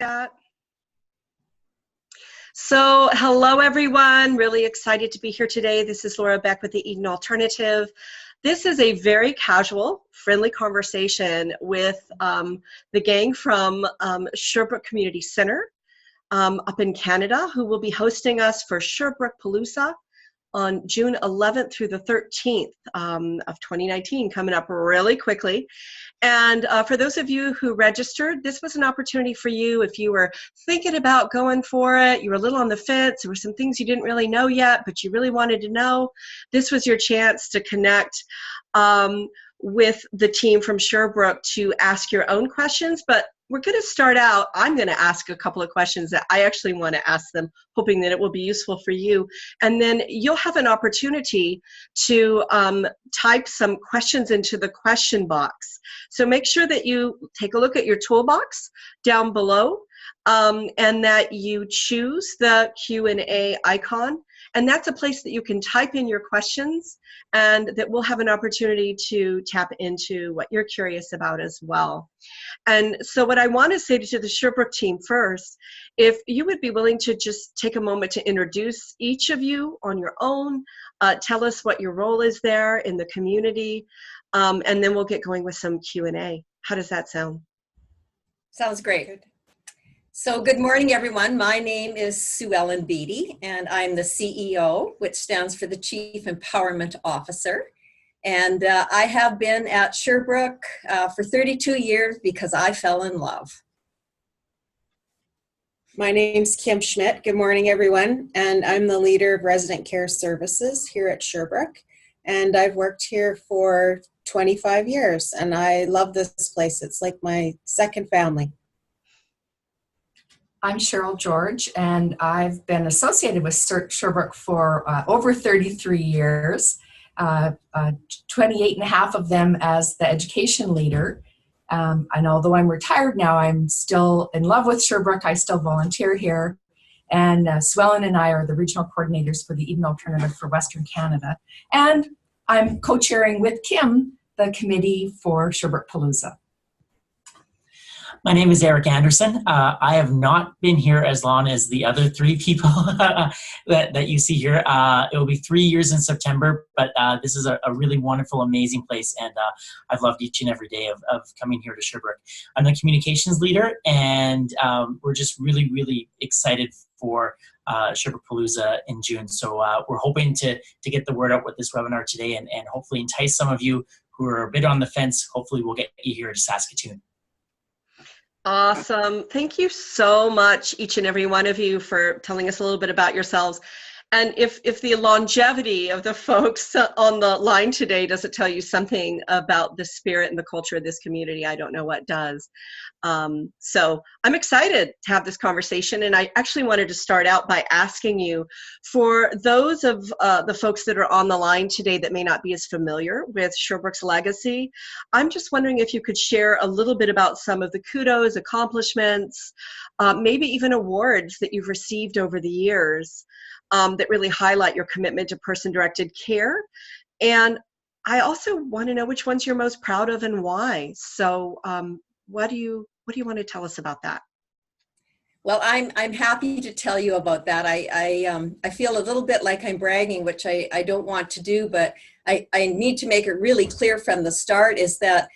that. So hello everyone, really excited to be here today. This is Laura Beck with the Eden Alternative. This is a very casual, friendly conversation with the gang from Sherbrooke Community Center up in Canada, who will be hosting us for SherbrookePalooza on June 11th through the 13th of 2019, coming up really quickly. And for those of you who registered, this was an opportunity for you if you were thinking about going for it, you were a little on the fence, there were some things you didn't really know yet, but you really wanted to know. This was your chance to connect with the team from Sherbrooke to ask your own questions. But we're going to start out, I'm going to ask a couple of questions that I actually want to ask them, hoping that it will be useful for you. And then you'll have an opportunity to type some questions into the question box. So make sure that you take a look at your toolbox down below and that you choose the Q&A icon. And that's a place that you can type in your questions and that we'll have an opportunity to tap into what you're curious about as well. And so what I want to say to the Sherbrooke team first, if you would be willing to just take a moment to introduce each of you on your own, tell us what your role is there in the community, and then we'll get going with some Q&A. How does that sound? Sounds great. So good morning, everyone. My name is Sue Ellen Beatty, and I'm the CEO, which stands for the Chief Empowerment Officer. And I have been at Sherbrooke for 32 years because I fell in love. My name's Kim Schmidt. Good morning, everyone. And I'm the leader of Resident Care Services here at Sherbrooke. And I've worked here for 25 years, and I love this place. It's like my second family. I'm Cheryl George, and I've been associated with Sherbrooke for over 33 years, 28 and a half of them as the education leader. And although I'm retired now, I'm still in love with Sherbrooke. I still volunteer here. And Sue Ellen and I are the regional coordinators for the Eden Alternative for Western Canada. And I'm co-chairing with Kim the committee for SherbrookePalooza. My name is Eric Anderson. I have not been here as long as the other three people that you see here. It will be 3 years in September, but this is a really wonderful, amazing place, and I've loved each and every day of coming here to Sherbrooke. I'm the communications leader, and we're just really, really excited for SherbrookePalooza in June. So we're hoping to get the word out with this webinar today and hopefully entice some of you who are a bit on the fence. Hopefully we'll get you here to Saskatoon. Awesome. Thank you so much, each and every one of you, for telling us a little bit about yourselves. And if the longevity of the folks on the line today doesn't tell you something about the spirit and the culture of this community, I don't know what does. So I'm excited to have this conversation, and I actually wanted to start out by asking you, for those of the folks that are on the line today that may not be as familiar with Sherbrooke's legacy, I'm just wondering if you could share a little bit about some of the kudos, accomplishments, maybe even awards that you've received over the years that really highlight your commitment to person-directed care. And I also want to know which ones you're most proud of and why. So what do you want to tell us about that? Well, I'm happy to tell you about that. I feel a little bit like I'm bragging, which I don't want to do, but I need to make it really clear from the start is that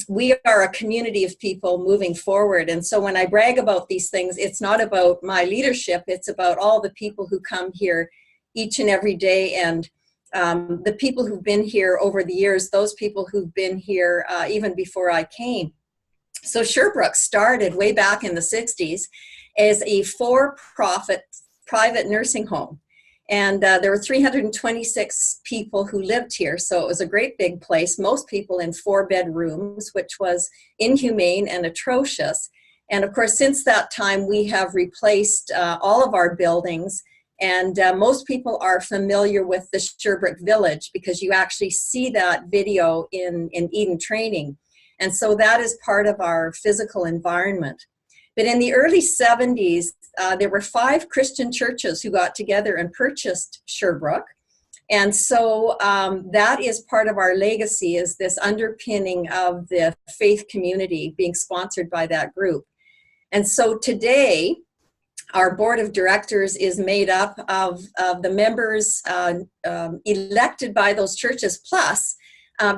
we are a community of people moving forward. And so when I brag about these things, it's not about my leadership, it's about all the people who come here each and every day, and the people who've been here over the years, those people who've been here even before I came. So Sherbrooke started way back in the 60s as a for-profit private nursing home. And there were 326 people who lived here, so it was a great big place, most people in 4-bed rooms, which was inhumane and atrocious. And of course, since that time, we have replaced all of our buildings, and most people are familiar with the Sherbrooke Village because you actually see that video in Eden Training. And so that is part of our physical environment. But in the early 70s, there were 5 Christian churches who got together and purchased Sherbrooke. And so that is part of our legacy, is this underpinning of the faith community being sponsored by that group. And so today, our board of directors is made up of the members elected by those churches, plus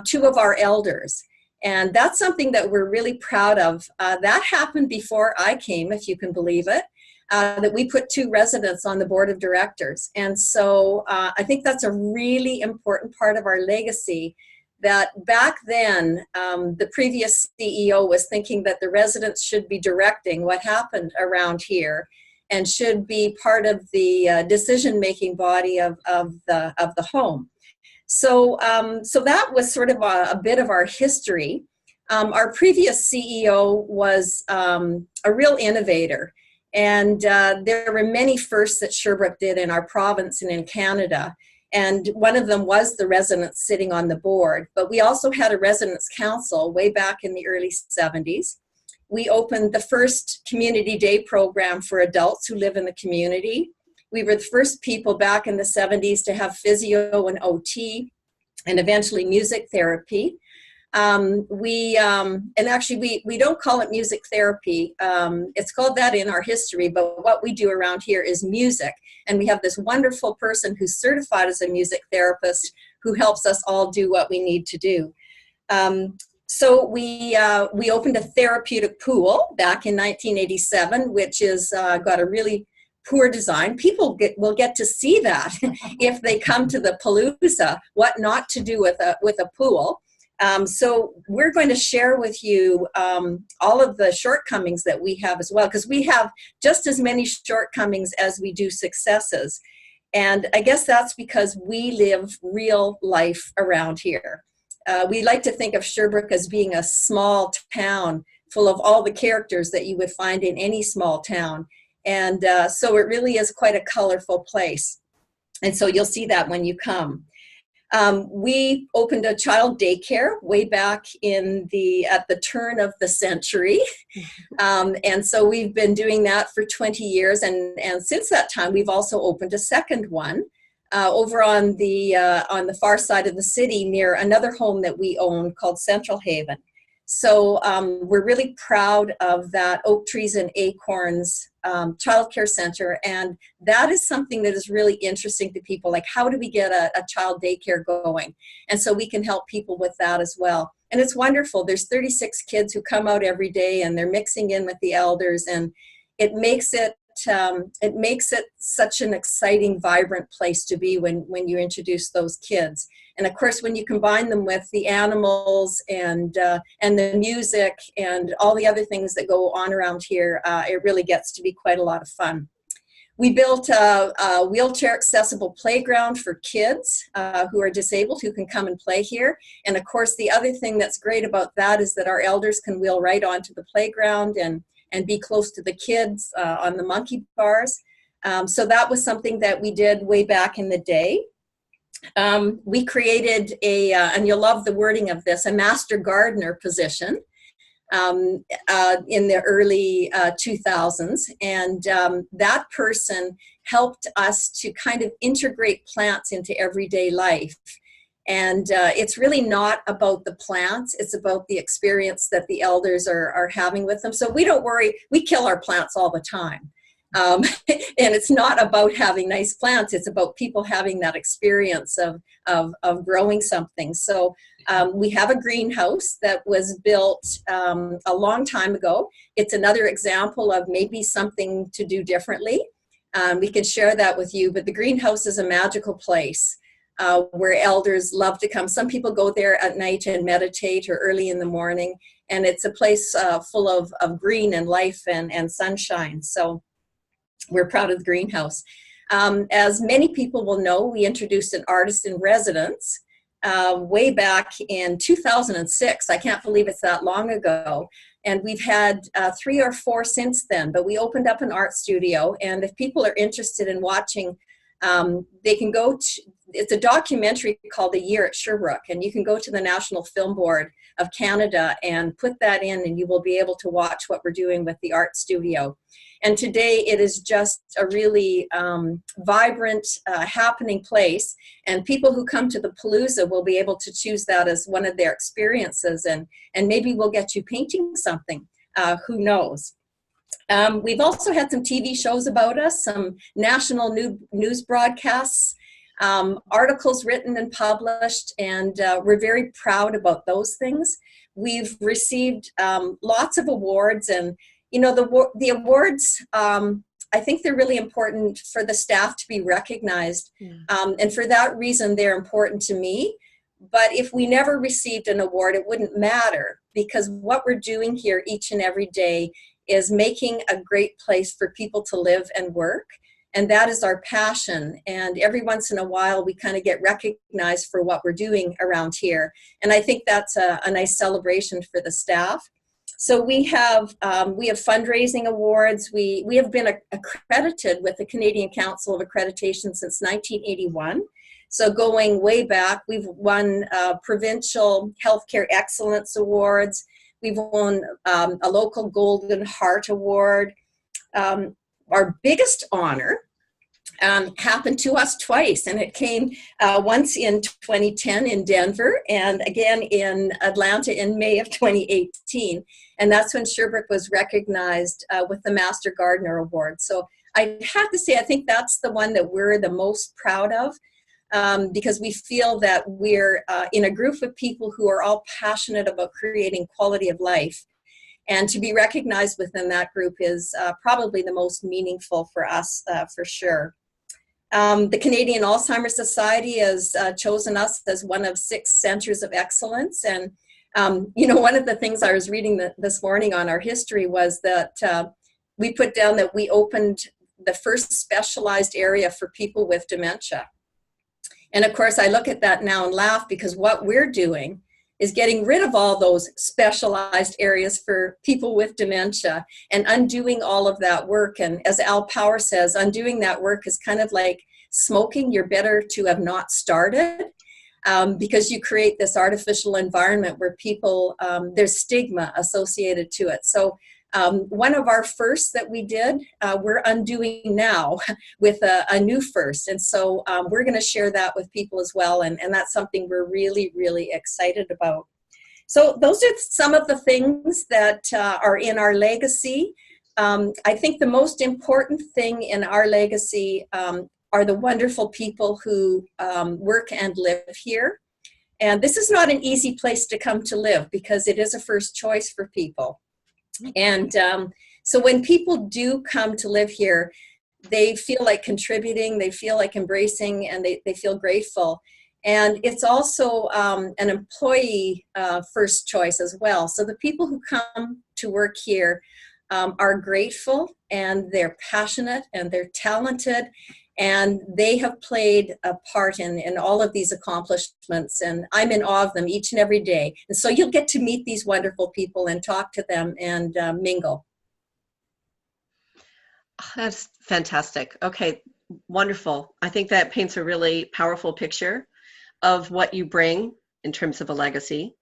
2 of our elders. And that's something that we're really proud of. That happened before I came, if you can believe it, that we put 2 residents on the board of directors. And so I think that's a really important part of our legacy, that back then, the previous CEO was thinking that the residents should be directing what happened around here and should be part of the decision-making body of the home. So that was sort of a bit of our history. Our previous CEO was a real innovator, and there were many firsts that Sherbrooke did in our province and in Canada. And one of them was the residents sitting on the board. But we also had a residents council way back in the early 70s. We opened the first community day program for adults who live in the community. We were the first people back in the 70s to have physio and OT and eventually music therapy. And actually we don't call it music therapy. It's called that in our history, but what we do around here is music. And we have this wonderful person who's certified as a music therapist who helps us all do what we need to do. So we opened a therapeutic pool back in 1987, which is got a really poor design. People will get to see that if they come to the Palooza, what not to do with a pool. So we're going to share with you all of the shortcomings that we have as well, because we have just as many shortcomings as we do successes. And I guess that's because we live real life around here. We like to think of Sherbrooke as being a small town full of all the characters that you would find in any small town. And so it really is quite a colorful place. And so you'll see that when you come. We opened a child daycare way back at the turn of the century. And so we've been doing that for 20 years. And since that time, we've also opened a second one over on the far side of the city near another home that we own called Central Haven. So we're really proud of that Oak Trees and Acorns Child Care Center, and that is something that is really interesting to people, like how do we get a child daycare going? And so we can help people with that as well. And it's wonderful. There's 36 kids who come out every day, and they're mixing in with the elders, and it makes it such an exciting, vibrant place to be when you introduce those kids. And of course, when you combine them with the animals and the music and all the other things that go on around here, it really gets to be quite a lot of fun. We built a wheelchair accessible playground for kids who are disabled who can come and play here. And of course, the other thing that's great about that is that our elders can wheel right onto the playground and be close to the kids on the monkey bars. So that was something that we did way back in the day. We created and you'll love the wording of this, a master gardener position in the early 2000s. And that person helped us to kind of integrate plants into everyday life. And it's really not about the plants, it's about the experience that the elders are having with them. So we don't worry, we kill our plants all the time. And it's not about having nice plants, it's about people having that experience of growing something. So we have a greenhouse that was built a long time ago. It's another example of maybe something to do differently. We can share that with you, but the greenhouse is a magical place. Where elders love to come. Some people go there at night and meditate or early in the morning, and it's a place full of green and life and sunshine. So we're proud of the greenhouse. As many people will know, we introduced an artist in residence way back in 2006. I can't believe it's that long ago. And we've had 3 or 4 since then, but we opened up an art studio, and if people are interested in watching, they can go to, it's a documentary called A Year at Sherbrooke, and you can go to the National Film Board of Canada and put that in, and you will be able to watch what we're doing with the art studio. And today it is just a really vibrant, happening place, and people who come to the Palooza will be able to choose that as one of their experiences, and maybe we'll get you painting something, who knows. We've also had some TV shows about us, some national news broadcasts, articles written and published, and we're very proud about those things. We've received lots of awards, and the awards, I think they're really important for the staff to be recognized. Yeah. And for that reason, they're important to me. But if we never received an award, it wouldn't matter, because what we're doing here each and every day is making a great place for people to live and work. And that is our passion. And every once in a while, we kind of get recognized for what we're doing around here. And I think that's a nice celebration for the staff. So we have fundraising awards. We have been accredited with the Canadian Council of Accreditation since 1981. So going way back, we've won provincial healthcare excellence awards. We've won a local Golden Heart Award. Our biggest honor happened to us twice, and it came once in 2010 in Denver and again in Atlanta in May of 2018. And that's when Sherbrooke was recognized with the Master Gardener Award. So I have to say, I think that's the one that we're the most proud of, because we feel that we're in a group of people who are all passionate about creating quality of life. And to be recognized within that group is probably the most meaningful for us, for sure. The Canadian Alzheimer's Society has chosen us as one of 6 centers of excellence. And, one of the things I was reading this morning on our history was that we put down that we opened the first specialized area for people with dementia. And of course, I look at that now and laugh, because what we're doing is getting rid of all those specialized areas for people with dementia and undoing all of that work. And as Al Power says, undoing that work is kind of like smoking. You're better to have not started, because you create this artificial environment where people, there's stigma associated to it. So one of our firsts that we did, we're undoing now with a new first. And so we're going to share that with people as well. And that's something we're really, really excited about. So those are some of the things that are in our legacy. I think the most important thing in our legacy are the wonderful people who work and live here. And this is not an easy place to come to live, because it is a first choice for people. And so when people do come to live here, they feel like contributing, they feel like embracing, and they feel grateful. And it's also an employee first choice as well. So the people who come to work here are grateful, and they're passionate, and they're talented, and they have played a part in all of these accomplishments, and I'm in awe of them each and every day. And so you'll get to meet these wonderful people and talk to them and mingle. That's fantastic. Okay, wonderful. I think that paints a really powerful picture of what you bring in terms of a legacy.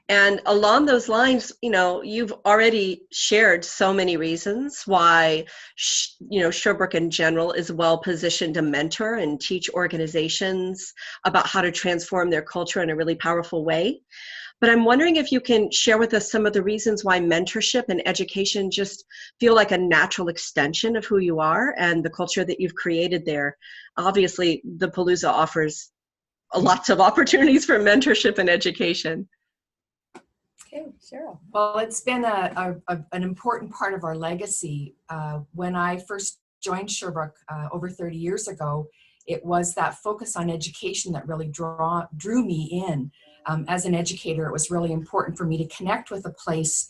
And along those lines, you've already shared so many reasons why, Sherbrooke in general is well positioned to mentor and teach organizations about how to transform their culture in a really powerful way. But I'm wondering if you can share with us some of the reasons why mentorship and education just feel like a natural extension of who you are and the culture that you've created there. Obviously, the Palooza offers lots of opportunities for mentorship and education. Okay, Cheryl. Well, it's been an important part of our legacy. When I first joined Sherbrooke over 30 years ago, it was that focus on education that really drew me in. As an educator, it was really important for me to connect with a place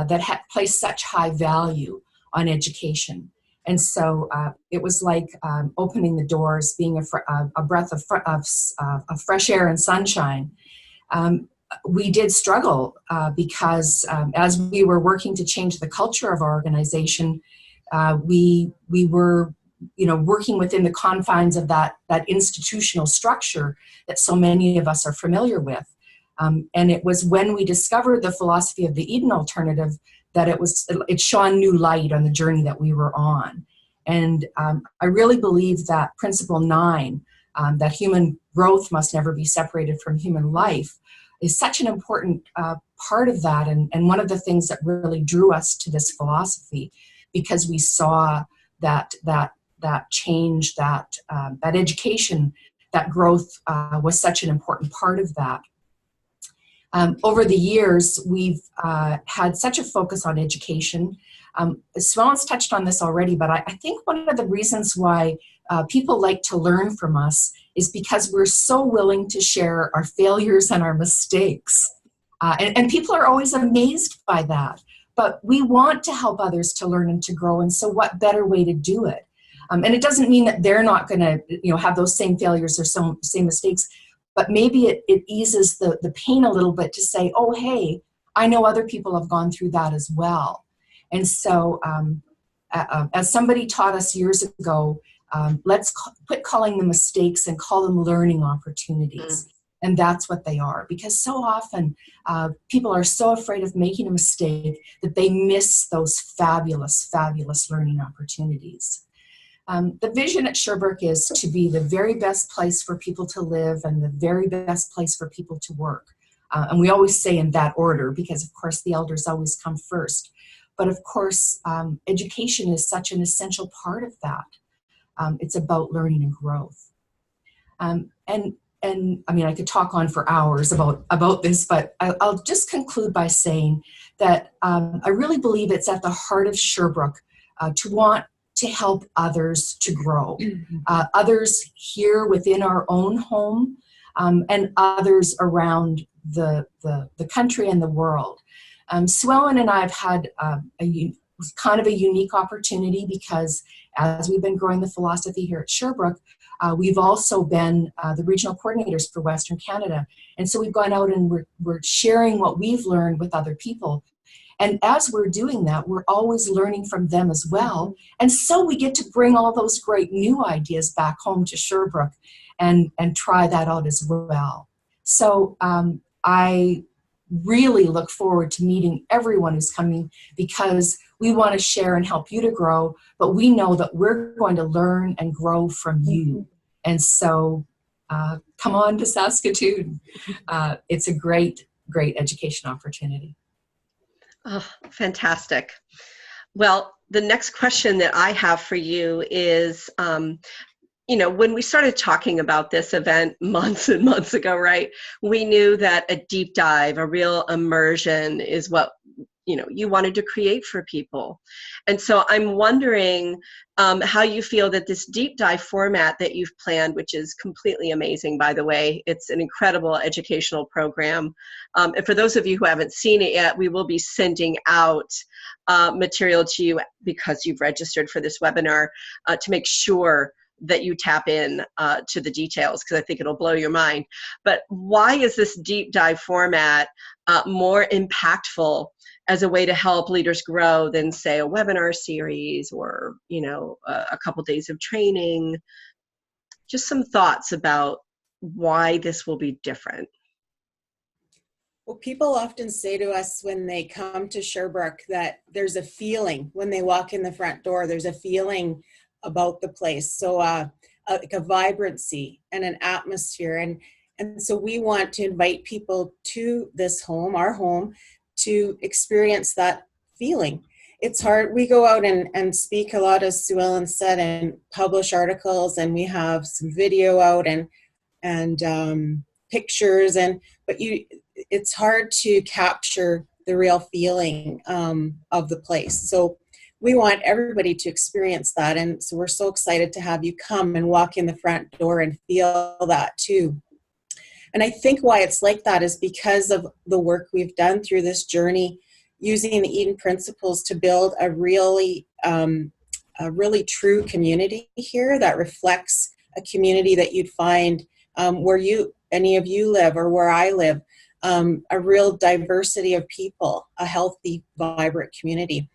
that had placed such high value on education. And so it was like opening the doors, being a breath of fresh air and sunshine. We did struggle because as we were working to change the culture of our organization, we were working within the confines of that institutional structure that so many of us are familiar with. And it was when we discovered the philosophy of the Eden alternative that it shone new light on the journey that we were on. And I really believe that Principle 9, that human growth must never be separated from human life, is such an important part of that, and one of the things that really drew us to this philosophy. because we saw that change, that education, that growth was such an important part of that. Over the years, we've had such a focus on education. Swan's touched on this already, but I think one of the reasons why people like to learn from us is because we're so willing to share our failures and our mistakes. And people are always amazed by that. But we want to help others to learn and to grow, and so what better way to do it? And it doesn't mean that they're not going to have those same failures or same mistakes, but maybe it eases the pain a little bit to say, oh, hey, I know other people have gone through that as well. And so as somebody taught us years ago, let's quit calling them mistakes and call them learning opportunities. And that's what they are, because so often people are so afraid of making a mistake that they miss those fabulous, fabulous learning opportunities. The vision at Sherbrooke is to be the very best place for people to live and the very best place for people to work. And we always say in that order, because of course the elders always come first. But of course, education is such an essential part of that. It's about learning and growth. And I mean, I could talk on for hours about this, but I'll just conclude by saying that I really believe it's at the heart of Sherbrooke to want to help others to grow. Others here within our own home and others around the country and the world. Sue Ellen and I have had kind of a unique opportunity because as we've been growing the philosophy here at Sherbrooke, we've also been the regional coordinators for Western Canada. And so we've gone out and we're sharing what we've learned with other people. And as we're doing that, we're always learning from them as well. And so we get to bring all those great new ideas back home to Sherbrooke and try that out as well. So I really look forward to meeting everyone who's coming, because we want to share and help you to grow, but we know that we're going to learn and grow from you. And so come on to Saskatoon. It's a great, great education opportunity. Oh, fantastic. Well, the next question that I have for you is, when we started talking about this event months and months ago, right, we knew that a deep dive, a real immersion is what, you wanted to create for people. And so I'm wondering how you feel that this deep dive format that you've planned, which is completely amazing, by the way, it's an incredible educational program. And for those of you who haven't seen it yet, we will be sending out material to you because you've registered for this webinar to make sure that you tap in to the details, because I think it'll blow your mind. But why is this deep dive format more impactful as a way to help leaders grow than, say, a webinar series or, a couple days of training? Just some thoughts about why this will be different. Well, people often say to us when they come to Sherbrooke that there's a feeling when they walk in the front door, there's a feeling about the place. So like a vibrancy and an atmosphere. And so we want to invite people to this home, our home, to experience that feeling. It's hard. We go out and speak a lot, as Sue Ellen said, and publish articles, and we have some video out and pictures, but it's hard to capture the real feeling of the place. So we want everybody to experience that, and so we're so excited to have you come and walk in the front door and feel that too. And I think why it's like that is because of the work we've done through this journey, using the Eden principles to build a really true community here that reflects a community that you'd find where any of you live or where I live, a real diversity of people, a healthy, vibrant community.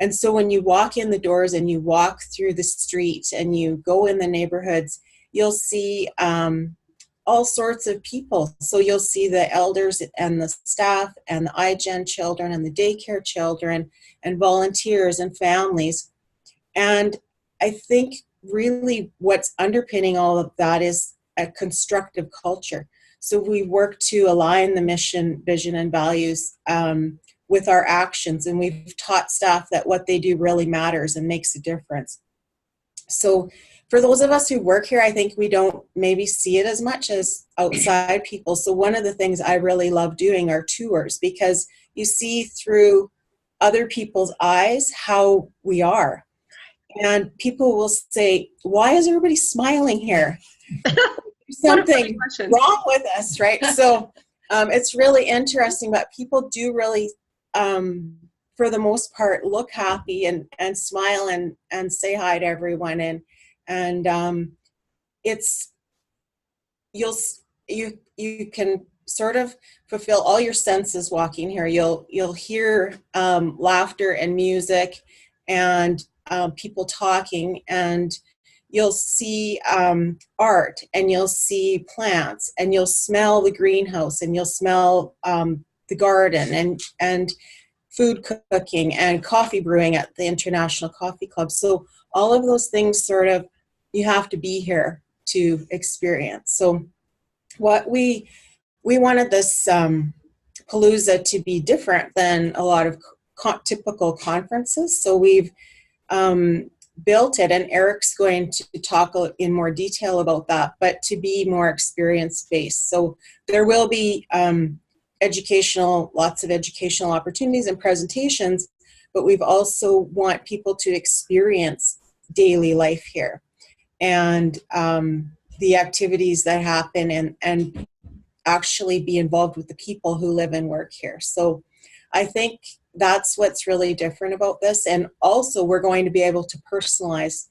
And so when you walk in the doors and you walk through the street and you go in the neighborhoods, you'll see all sorts of people. So you'll see the elders and the staff and the iGen children and the daycare children and volunteers and families. And I think really what's underpinning all of that is a constructive culture. So we work to align the mission, vision, and values with our actions, and we've taught staff that what they do really matters and makes a difference. So for those of us who work here, I think we don't maybe see it as much as outside people. So one of the things I really love doing are tours, because you see through other people's eyes how we are. And people will say, why is everybody smiling here? Something wrong with us, right? So it's really interesting, but people do really, for the most part, look happy and smile and say hi to everyone. And it's, you can sort of fulfill all your senses walking here. You'll hear laughter and music and people talking, and you'll see art, and you'll see plants, and you'll smell the greenhouse, and you'll smell the garden, and food cooking and coffee brewing at the International Coffee Club. So all of those things sort of, you have to be here to experience. So what we wanted this Palooza to be different than a lot of typical conferences. So we've built it, and Eric's going to talk in more detail about that, but to be more experience-based. So there will be lots of educational opportunities and presentations, but we've also want people to experience daily life here and the activities that happen, and actually be involved with the people who live and work here. So I think that's what's really different about this. And also we're going to be able to personalize.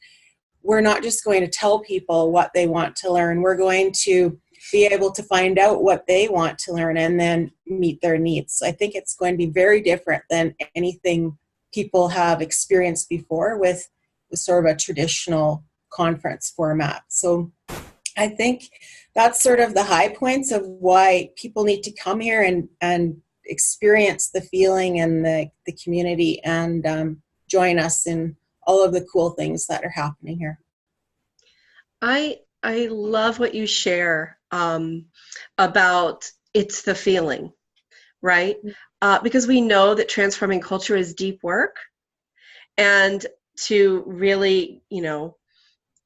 We're not just going to tell people what they want to learn. We're going to be able to find out what they want to learn and then meet their needs. So I think it's going to be very different than anything people have experienced before with sort of a traditional conference format. So I think that's sort of the high points of why people need to come here and experience the feeling and the community, and join us in all of the cool things that are happening here. I love what you share about it's the feeling, right? Because we know that transforming culture is deep work, and to really,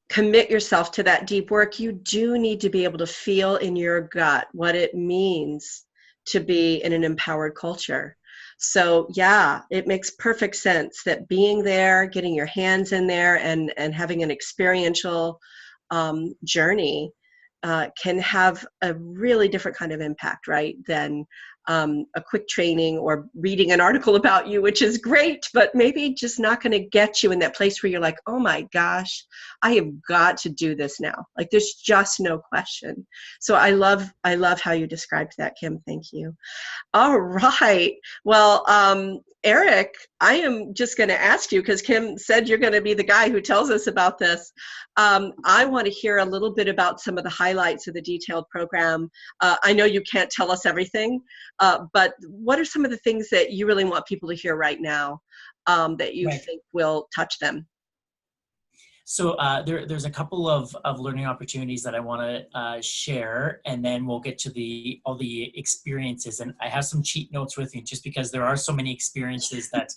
commit yourself to that deep work, you do need to be able to feel in your gut what it means to be in an empowered culture. So yeah, it makes perfect sense that being there, getting your hands in there, and having an experiential journey can have a really different kind of impact, right, than a quick training or reading an article about you, which is great, but maybe just not going to get you in that place where you're like, oh my gosh, I have got to do this now. Like, there's just no question. So I love how you described that, Kim. Thank you. All right. Well, Eric, I am just going to ask you, because Kim said you're going to be the guy who tells us about this. I want to hear a little bit about some of the highlights of the detailed program. I know you can't tell us everything, but what are some of the things that you really want people to hear right now that you think will touch them? So there's a couple of learning opportunities that I want to share, and then we'll get to all the experiences. And I have some cheat notes with me, just because there are so many experiences that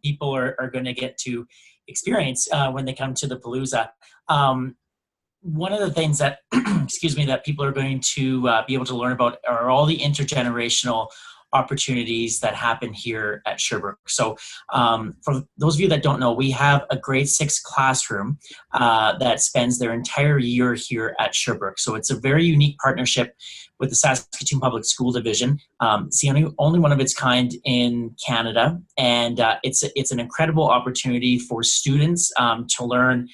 people are going to get to experience when they come to the Palooza. One of the things that, excuse me, that people are going to be able to learn about are all the intergenerational opportunities that happen here at Sherbrooke. So for those of you that don't know, we have a grade 6 classroom that spends their entire year here at Sherbrooke. So it's a very unique partnership with the Saskatoon Public School Division. It's the only one of its kind in Canada, and it's an incredible opportunity for students to learn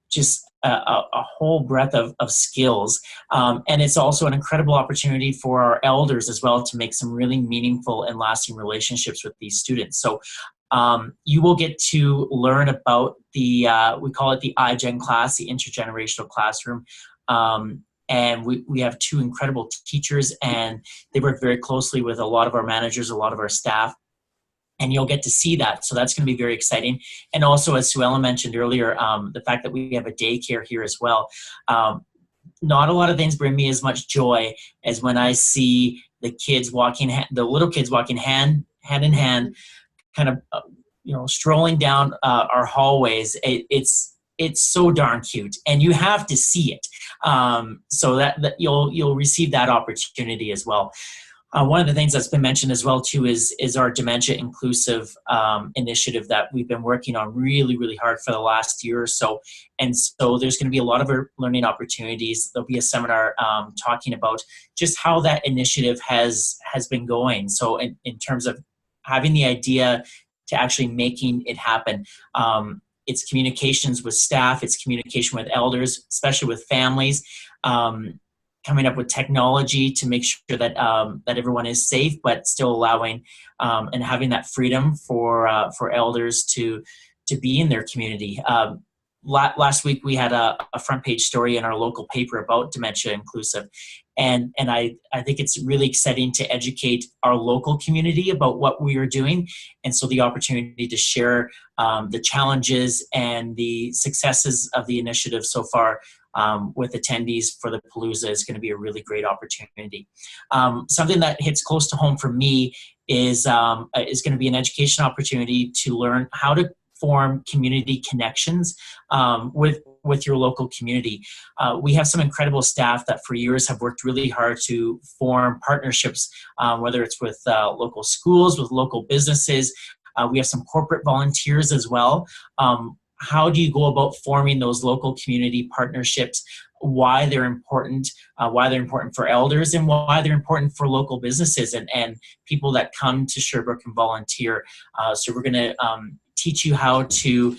just a whole breadth of skills. And it's also an incredible opportunity for our elders as well to make some really meaningful and lasting relationships with these students. So you will get to learn about we call it the iGen class, the intergenerational classroom. And we have 2 incredible teachers, and they work very closely with a lot of our managers, a lot of our staff. And you'll get to see that. So that's going to be very exciting. And also, as Sue Ellen mentioned earlier, the fact that we have a daycare here as well. Not a lot of things bring me as much joy as when I see the little kids walking hand hand in hand, kind of strolling down our hallways. It's so darn cute, and you have to see it, so that you'll receive that opportunity as well. One of the things that's been mentioned as well too is our dementia inclusive initiative that we've been working on really, really hard for the last year or so. And so there's going to be a lot of learning opportunities. There'll be a seminar talking about just how that initiative has been going. So in terms of having the idea to actually making it happen. It's communications with staff, it's communication with elders, especially with families, coming up with technology to make sure that that everyone is safe, but still allowing and having that freedom for elders to be in their community. Last week we had a front page story in our local paper about dementia inclusive, and I think it's really exciting to educate our local community about what we are doing, and so the opportunity to share the challenges and the successes of the initiative so far with attendees for the Palooza is going to be a really great opportunity. Something that hits close to home for me is going to be an education opportunity to learn how to form community connections with your local community. We have some incredible staff that for years have worked really hard to form partnerships, whether it's with local schools, with local businesses. We have some corporate volunteers as well. How do you go about forming those local community partnerships, why they're important for elders, and why they're important for local businesses and people that come to Sherbrooke and volunteer. So we're going to teach you how to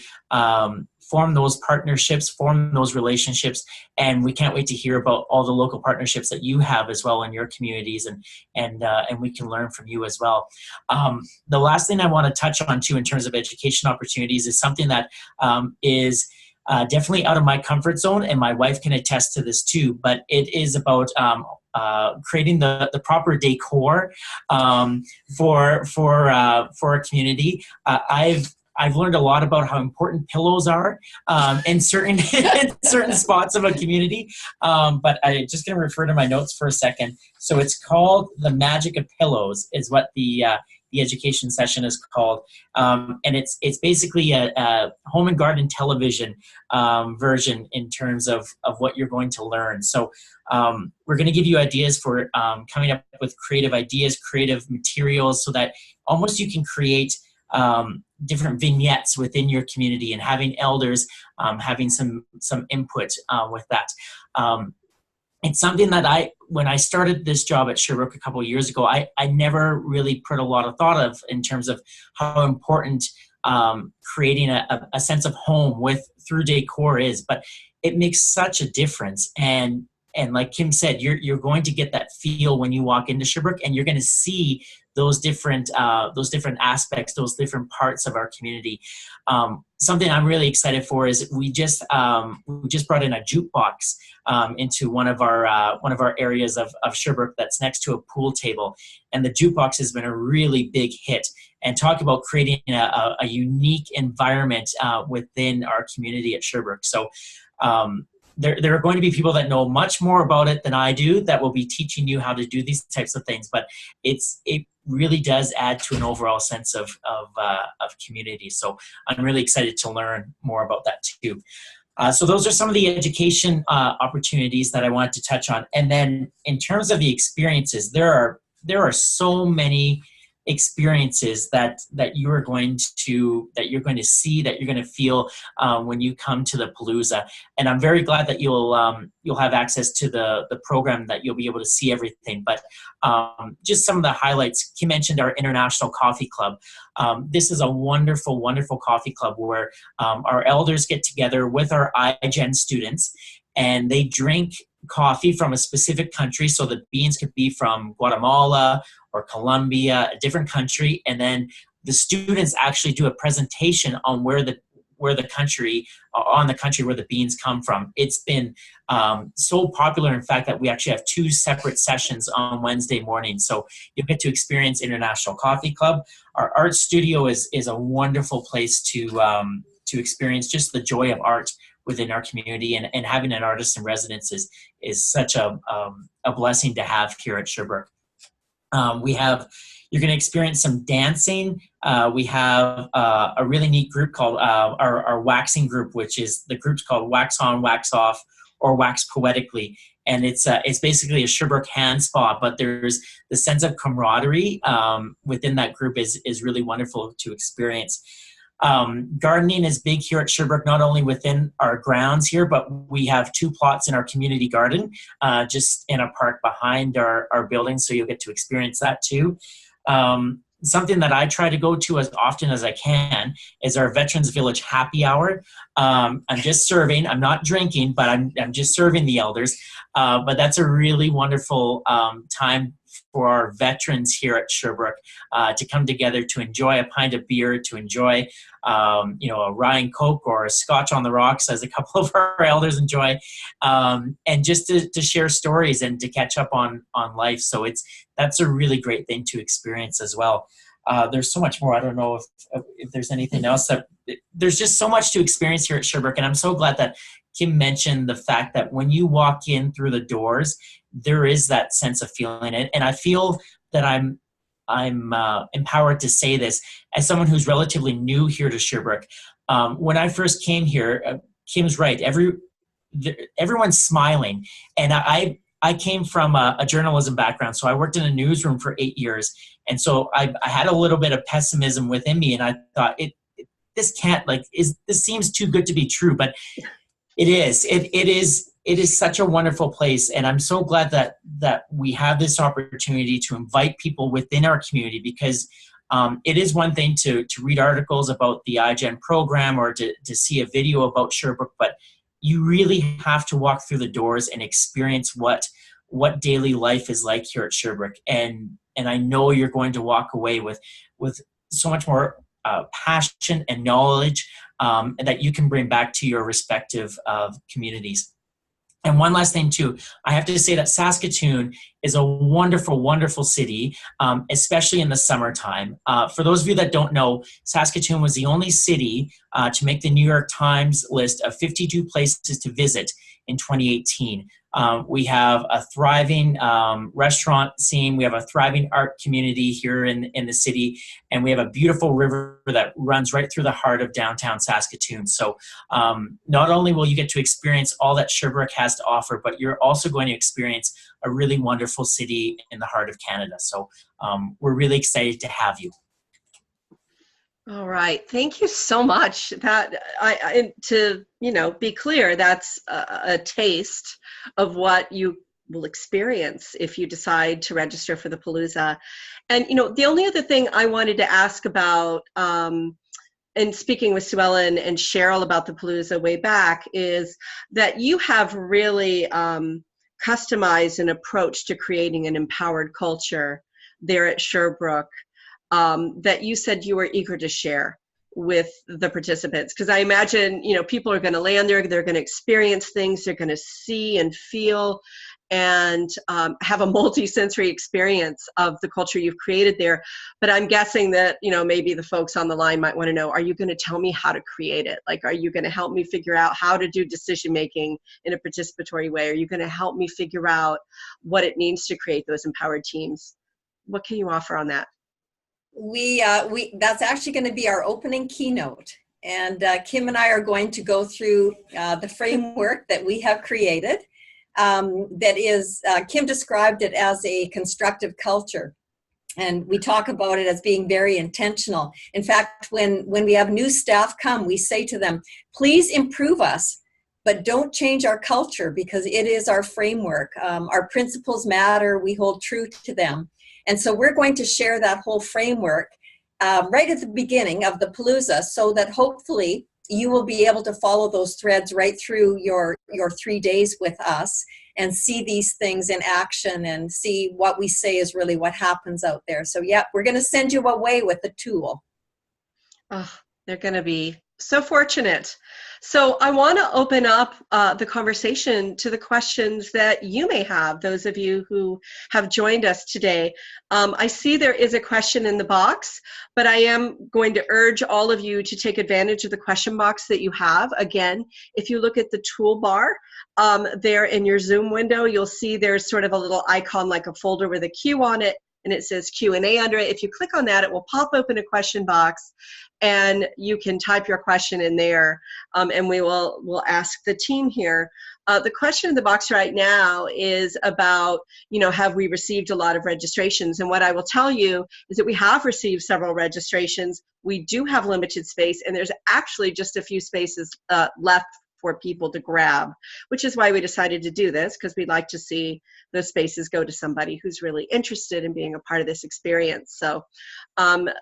form those partnerships, form those relationships, and we can't wait to hear about all the local partnerships that you have as well in your communities, and we can learn from you as well. The last thing I want to touch on too in terms of education opportunities is something that is definitely out of my comfort zone, and my wife can attest to this too, but it is about creating the proper decor for a community. I've learned a lot about how important pillows are in certain certain spots of a community, but I'm just going to refer to my notes for a second. So it's called The Magic of Pillows is what the education session is called, and it's basically a home and garden television version in terms of what you're going to learn. So we're going to give you ideas for coming up with creative ideas, creative materials, so that almost you can create different vignettes within your community, and having elders having some input with that. It's something that when I started this job at Sherbrooke a couple of years ago, I never really put a lot of thought of in terms of how important creating a sense of home through decor is, but it makes such a difference. And like Kim said, you're going to get that feel when you walk into Sherbrooke, and you're going to see those different aspects, those different parts of our community. Something I'm really excited for is we just brought in a jukebox into one of our areas of Sherbrooke that's next to a pool table, and the jukebox has been a really big hit. And talk about creating a unique environment within our community at Sherbrooke. So. There are going to be people that know much more about it than I do that will be teaching you how to do these types of things, but it really does add to an overall sense of community. So I'm really excited to learn more about that too. So those are some of the education opportunities that I wanted to touch on. And then in terms of the experiences, there are so many experiences that you're going to see, that you're going to feel when you come to the Palooza. And I'm very glad that you'll have access to the program, that you'll be able to see everything. But just some of the highlights. Kim mentioned our International Coffee Club. This is a wonderful, wonderful coffee club where our elders get together with our iGen students, and they drink coffee from a specific country. So the beans could be from Guatemala or Colombia, a different country, and then the students actually do a presentation on where the country where the beans come from. It's been so popular, in fact, that we actually have 2 separate sessions on Wednesday morning. So you'll get to experience International Coffee Club. Our art studio is a wonderful place to experience just the joy of art within our community, and having an artist in residence is such a blessing to have here at Sherbrooke. You're going to experience some dancing. We have a really neat group called our waxing group, which is the group's called Wax On, Wax Off, or Wax Poetically. And it's basically a Sherbrooke hand spa, but there's the sense of camaraderie within that group is really wonderful to experience. Gardening is big here at Sherbrooke, not only within our grounds here, but we have 2 plots in our community garden, just in a park behind our building, so you'll get to experience that too. Something that I try to go to as often as I can is our Veterans Village happy hour. I'm just serving, I'm not drinking, but I'm just serving the elders. But that's a really wonderful time for our veterans here at Sherbrooke to come together to enjoy a pint of beer, to enjoy a Ryan Coke or a Scotch on the rocks, as a couple of our elders enjoy, and just to share stories and to catch up on life. So that's a really great thing to experience as well. There's so much more. I don't know if there's anything else. There's just so much to experience here at Sherbrooke, and I'm so glad that Kim mentioned the fact that when you walk in through the doors, there is that sense of feeling it. And I feel that I'm empowered to say this as someone who's relatively new here to Sherbrooke. When I first came here, Kim's right. Everyone's smiling, and I came from a journalism background, so I worked in a newsroom for 8 years, and so I had a little bit of pessimism within me, and I thought this seems too good to be true, but it is. It is such a wonderful place, and I'm so glad that we have this opportunity to invite people within our community, because it is one thing to read articles about the iGen program or to see a video about Sherbrooke, but you really have to walk through the doors and experience what daily life is like here at Sherbrooke. And I know you're going to walk away with so much more passion and knowledge that you can bring back to your respective communities. And one last thing too, I have to say that Saskatoon is a wonderful, wonderful city, especially in the summertime. For those of you that don't know, Saskatoon was the only city to make the New York Times list of 52 places to visit in 2018. We have a thriving restaurant scene. We have a thriving art community here in the city. And we have a beautiful river that runs right through the heart of downtown Saskatoon. So not only will you get to experience all that Sherbrooke has to offer, but you're also going to experience a really wonderful city in the heart of Canada. So we're really excited to have you. All right. Thank you so much. That to be clear, that's a taste of what you will experience if you decide to register for the Palooza. And the only other thing I wanted to ask about, and speaking with Sue Ellen and Cheryl about the Palooza way back, is that you have really customized an approach to creating an empowered culture there at Sherbrooke. That you said you were eager to share with the participants, because I imagine people are going to land there, they're going to experience things, they're going to see and feel and have a multi-sensory experience of the culture you've created there. But I'm guessing that maybe the folks on the line might want to know, are you going to tell me how to create it? Like, are you going to help me figure out how to do decision making in a participatory way? Are you going to help me figure out what it means to create those empowered teams? What can you offer on that? That's actually going to be our opening keynote, and Kim and I are going to go through the framework that we have created. That is, Kim described it as a constructive culture, and we talk about it as being very intentional. In fact, when we have new staff come, we say to them, please improve us, but don't change our culture, because it is our framework. Our principles matter. We hold true to them. And so we're going to share that whole framework right at the beginning of the Palooza, so that hopefully you will be able to follow those threads right through your 3 days with us and see these things in action and see what we say is really what happens out there. So yeah, we're going to send you away with a tool. Oh, they're going to be so fortunate. So I want to open up the conversation to the questions that you may have, those of you who have joined us today. I see there is a question in the box, but I am going to urge all of you to take advantage of the question box that you have. Again, if you look at the toolbar there in your Zoom window, you'll see there's sort of a little icon like a folder with a Q on it. and it says Q&A under it. If you click on that, it will pop open a question box, and you can type your question in there, and we'll ask the team here. The question in the box right now is about, have we received a lot of registrations? And what I will tell you is that we have received several registrations. We do have limited space, and there's actually just a few spaces left for people to grab, which is why we decided to do this, because we'd like to see those spaces go to somebody who's really interested in being a part of this experience. So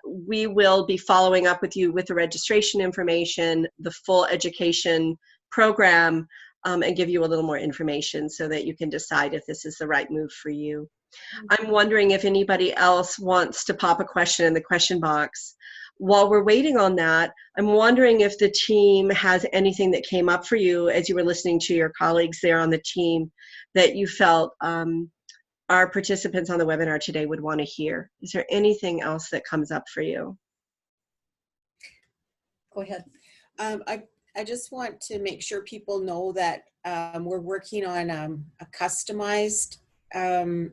we will be following up with you with the registration information, the full education program, and give you a little more information so that you can decide if this is the right move for you. I'm wondering if anybody else wants to pop a question in the question box. While we're waiting on that, I'm wondering if the team has anything that came up for you as you were listening to your colleagues there on the team that you felt our participants on the webinar today would want to hear. Is there anything else that comes up for you? Go ahead. I just want to make sure people know that we're working on a customized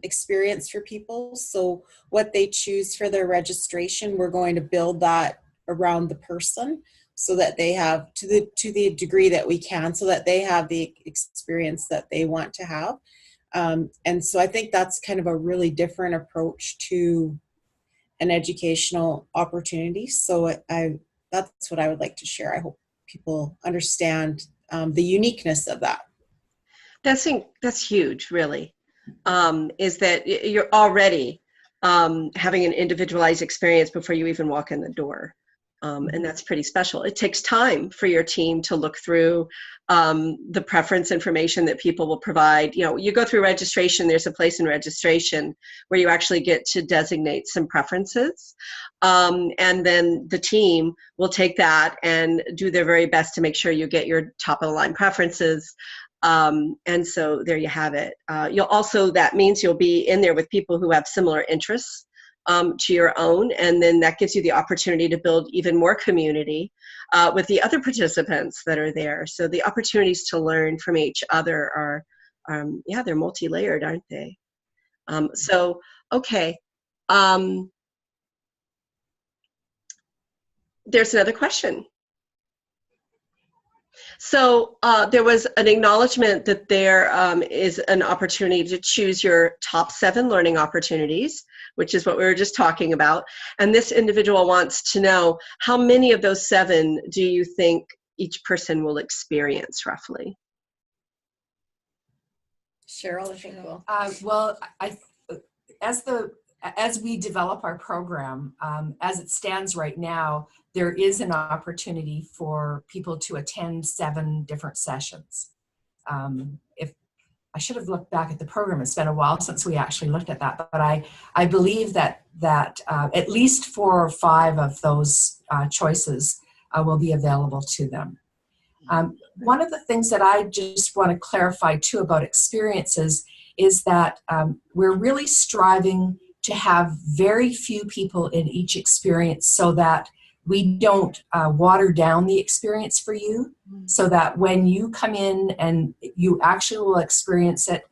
experience for people. So what they choose for their registration, we're going to build that around the person so that they have, to the degree that we can, so that they have the experience that they want to have. And so I think that's kind of a really different approach to an educational opportunity. So that's what I would like to share. I hope people understand the uniqueness of that. That's huge, really. Is that you're already having an individualized experience before you even walk in the door. And that's pretty special. It takes time for your team to look through the preference information that people will provide. You go through registration, there's a place in registration where you actually get to designate some preferences. And then the team will take that and do their very best to make sure you get your top of the line preferences. And so there you have it. That means you'll be in there with people who have similar interests to your own, and then that gives you the opportunity to build even more community with the other participants that are there. So the opportunities to learn from each other are, they're multi-layered, aren't they? Okay. There's another question. So there was an acknowledgement that there is an opportunity to choose your top 7 learning opportunities, which is what we were just talking about. And this individual wants to know, how many of those 7 do you think each person will experience roughly? Cheryl, I think as we develop our program, as it stands right now, there is an opportunity for people to attend 7 different sessions. If I should have looked back at the program, it's been a while since we actually looked at that, but I believe that at least 4 or 5 of those choices will be available to them. One of the things that I just want to clarify too about experiences is that we're really striving to have very few people in each experience so that we don't water down the experience for you, so that when you come in and you actually will experience it,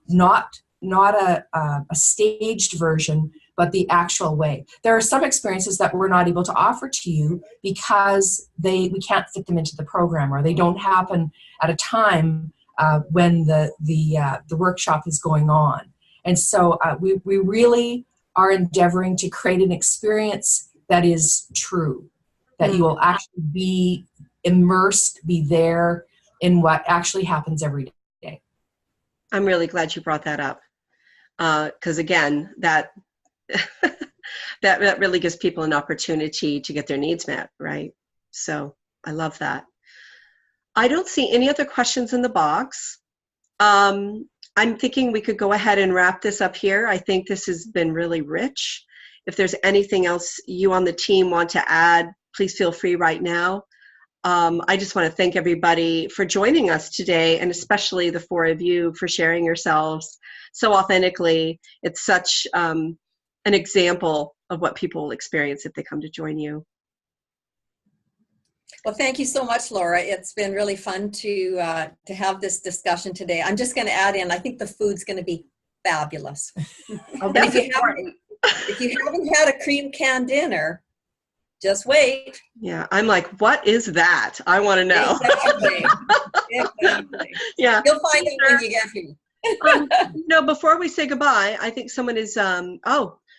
not a staged version, but the actual way. There are some experiences that we're not able to offer to you because we can't fit them into the program, or they don't happen at a time when the workshop is going on. And so we really are endeavoring to create an experience that is true, that you will actually be immersed, be there in what actually happens every day. I'm really glad you brought that up, because again, that that really gives people an opportunity to get their needs met, right? So I love that. I don't see any other questions in the box. I'm thinking we could go ahead and wrap this up here. I think this has been really rich. If there's anything else you on the team want to add, please feel free right now. I just want to thank everybody for joining us today, and especially the 4 of you for sharing yourselves so authentically. It's such an example of what people will experience if they come to join you. Well, thank you so much, Laura. It's been really fun to have this discussion today. I'm just going to add in, I think the food's going to be fabulous. Oh, And that's if you haven't had a cream can dinner, just wait. yeah, I'm like, what is that? I want to know. Exactly. Exactly. Yeah. You'll find out when you get here. No, before we say goodbye, I think someone is,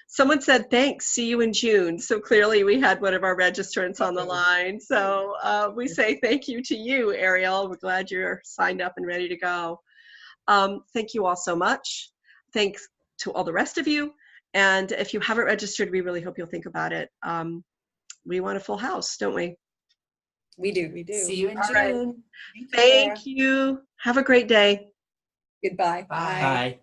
someone said, thanks, see you in June. So clearly we had one of our registrants on the line. So we say thank you to you, Ariel. We're glad you're signed up and ready to go. Thank you all so much. Thanks to all the rest of you. And if you haven't registered, we really hope you'll think about it. We want a full house, don't we? We do. We do. See you in All June. right. Thank you, Laura. Thank you. Have a great day. Goodbye. Bye. Bye.